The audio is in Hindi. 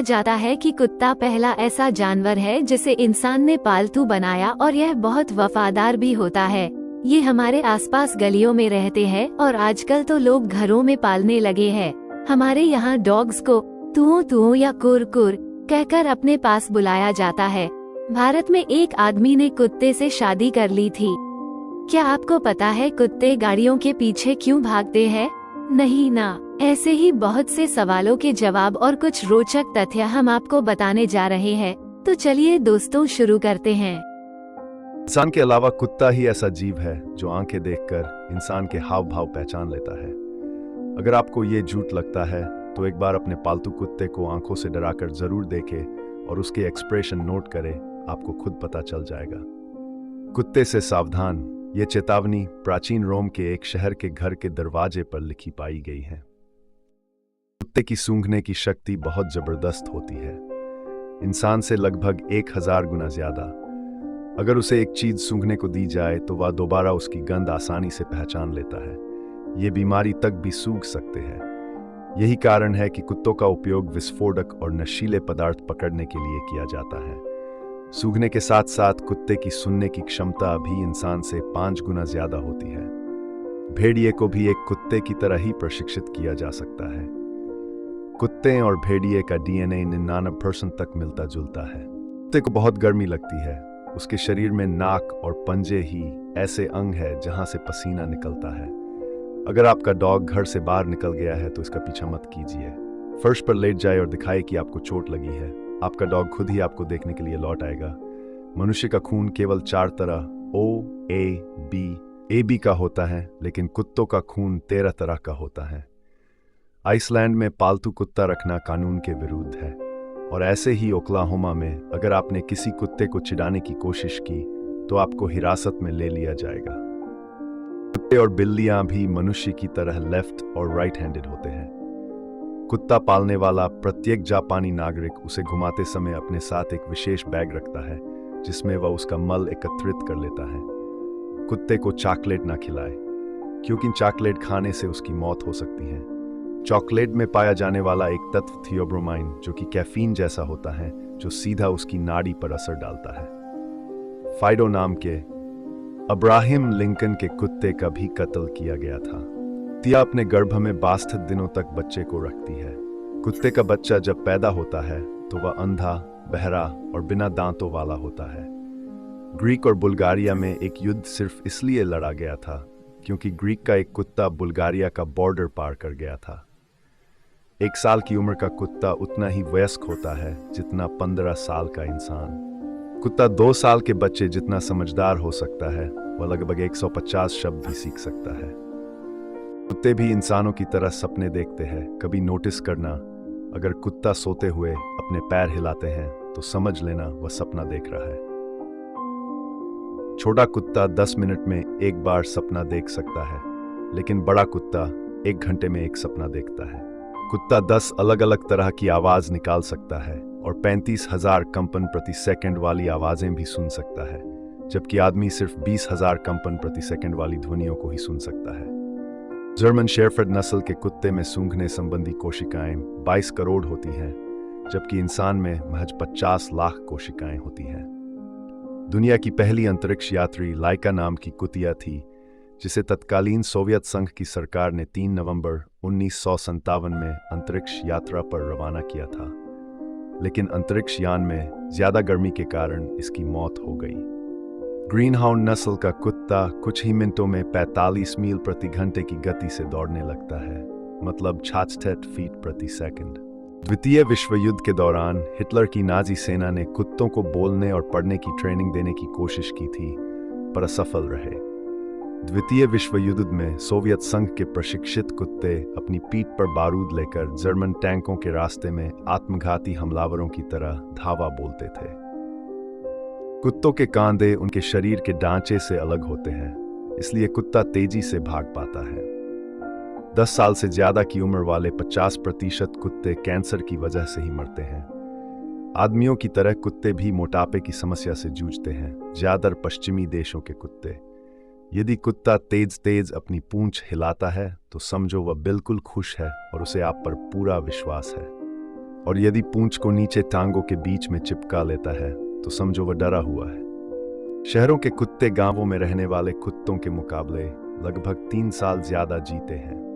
जाता है कि कुत्ता पहला ऐसा जानवर है जिसे इंसान ने पालतू बनाया और यह बहुत वफादार भी होता है। ये हमारे आसपास गलियों में रहते हैं और आजकल तो लोग घरों में पालने लगे हैं। हमारे यहाँ डॉग्स को तू तू या कुर कुर कहकर अपने पास बुलाया जाता है। भारत में एक आदमी ने कुत्ते से शादी कर ली थी। क्या आपको पता है कुत्ते गाड़ियों के पीछे क्यों भागते हैं? नहीं ना। ऐसे ही बहुत से सवालों के जवाब और कुछ रोचक तथ्य हम आपको बताने जा रहे हैं। तो चलिए दोस्तों शुरू करते हैं। इंसान के अलावा कुत्ता ही ऐसा जीव है जो आंखें देखकर इंसान के हाव भाव पहचान लेता है। अगर आपको ये झूठ लगता है तो एक बार अपने पालतू कुत्ते को आंखों से डराकर जरूर देखें और उसके एक्सप्रेशन नोट करें, आपको खुद पता चल जाएगा। कुत्ते से सावधान, ये चेतावनी प्राचीन रोम के एक शहर के घर के दरवाजे पर लिखी पाई गई है। कुत्ते की सूंघने की शक्ति बहुत जबरदस्त होती है, इंसान से लगभग 1000 गुना ज्यादा। अगर उसे एक चीज सूंघने को दी जाए तो वह दोबारा उसकी गंध आसानी से पहचान लेता है। ये बीमारी तक भी सूंघ सकते हैं। यही कारण है कि कुत्तों का उपयोग विस्फोटक और नशीले पदार्थ पकड़ने के लिए किया जाता है। सूंघने के साथ साथ कुत्ते की सुनने की क्षमता भी इंसान से 5 गुना ज्यादा होती है। भेड़िए को भी एक कुत्ते की तरह ही प्रशिक्षित किया जा सकता है। कुत्ते और भेड़िए का DNA 99% तक मिलता जुलता है। कुत्ते को बहुत गर्मी लगती है। उसके शरीर में नाक और पंजे ही ऐसे अंग है जहां से पसीना निकलता है। अगर आपका डॉग घर से बाहर निकल गया है तो इसका पीछा मत कीजिए। फर्श पर लेट जाए और दिखाए कि आपको चोट लगी है। आपका डॉग खुद ही आपको देखने के लिए लौट आएगा। मनुष्य का खून केवल 4 तरह AB का होता है, लेकिन कुत्तों का खून 13 तरह का होता है। आइसलैंड में पालतू कुत्ता रखना कानून के विरुद्ध है, और ऐसे ही ओक्लाहोमा में अगर आपने किसी कुत्ते को चिढ़ाने की कोशिश की तो आपको हिरासत में ले लिया जाएगा। कुत्ते और बिल्लियां भी मनुष्य की तरह लेफ्ट और राइट हैंडेड होते हैं। कुत्ता पालने वाला प्रत्येक जापानी नागरिक उसे घुमाते समय अपने साथ एक विशेष बैग रखता है जिसमें वह उसका मल एकत्रित कर लेता है। कुत्ते को चॉकलेट ना खिलाए, क्योंकि चॉकलेट खाने से उसकी मौत हो सकती है। चॉकलेट में पाया जाने वाला एक तत्व थियोब्रोमाइन, जो कि कैफीन जैसा होता है, जो सीधा उसकी नाड़ी पर असर डालता है। फाइडो नाम के अब्राहम लिंकन के कुत्ते का भी कत्ल किया गया था। तिया अपने गर्भ में 62 दिनों तक बच्चे को रखती है। कुत्ते का बच्चा जब पैदा होता है तो वह अंधा, बहरा और बिना दांतों वाला होता है। ग्रीक और बुल्गारिया में एक युद्ध सिर्फ इसलिए लड़ा गया था क्योंकि ग्रीक का एक कुत्ता बुल्गारिया का बॉर्डर पार कर गया था। 1 साल की उम्र का कुत्ता उतना ही वयस्क होता है जितना 15 साल का इंसान। कुत्ता 2 साल के बच्चे जितना समझदार हो सकता है, वह लगभग 150 शब्द भी सीख सकता है। कुत्ते भी इंसानों की तरह सपने देखते हैं। कभी नोटिस करना, अगर कुत्ता सोते हुए अपने पैर हिलाते हैं तो समझ लेना वह सपना देख रहा है। छोटा कुत्ता 10 मिनट में एक बार सपना देख सकता है, लेकिन बड़ा कुत्ता 1 घंटे में एक सपना देखता है। कुत्ता 10 अलग अलग तरह की आवाज निकाल सकता है और 35,000 कंपन प्रति सेकंड वाली आवाजें भी सुन सकता है, जबकि आदमी सिर्फ 20,000 कंपन प्रति सेकंड वाली ध्वनियों को ही सुन सकता है। जर्मन शेफर्ड नस्ल के कुत्ते में सूंघने संबंधी कोशिकाएं 22 करोड़ होती हैं, जबकि इंसान में महज 50 लाख कोशिकाएं होती हैं। दुनिया की पहली अंतरिक्ष यात्री लाइका नाम की कुतिया थी, जिसे तत्कालीन सोवियत संघ की सरकार ने 3 नवंबर 1957 में अंतरिक्ष यात्रा पर रवाना किया था, लेकिन अंतरिक्ष यान में ज्यादा गर्मी के कारण इसकी मौत हो गई। ग्रीनहाउंड नस्ल का कुत्ता कुछ ही मिनटों में 45 मील प्रति घंटे की गति से दौड़ने लगता है, मतलब 66 फीट प्रति सेकंड। द्वितीय विश्व युद्ध के दौरान हिटलर की नाजी सेना ने कुत्तों को बोलने और पढ़ने की ट्रेनिंग देने की कोशिश की थी, पर असफल रहे। द्वितीय विश्व युद्ध में सोवियत संघ के प्रशिक्षित कुत्ते अपनी पीठ पर बारूद लेकर जर्मन टैंकों के रास्ते में आत्मघाती हमलावरों की तरह धावा बोलते थे। कुत्तों के कांधे उनके शरीर के ढांचे से अलग होते हैं, इसलिए कुत्ता तेजी से भाग पाता है। 10 साल से ज्यादा की उम्र वाले 50% कुत्ते कैंसर की वजह से ही मरते हैं। आदमियों की तरह कुत्ते भी मोटापे की समस्या से जूझते हैं, ज्यादातर पश्चिमी देशों के कुत्ते। यदि कुत्ता तेज अपनी पूंछ हिलाता है तो समझो वह बिल्कुल खुश है और उसे आप पर पूरा विश्वास है। और यदि पूंछ को नीचे टांगों के बीच में चिपका लेता है तो समझो वह डरा हुआ है। शहरों के कुत्ते गांवों में रहने वाले कुत्तों के मुकाबले लगभग 3 साल ज्यादा जीते हैं।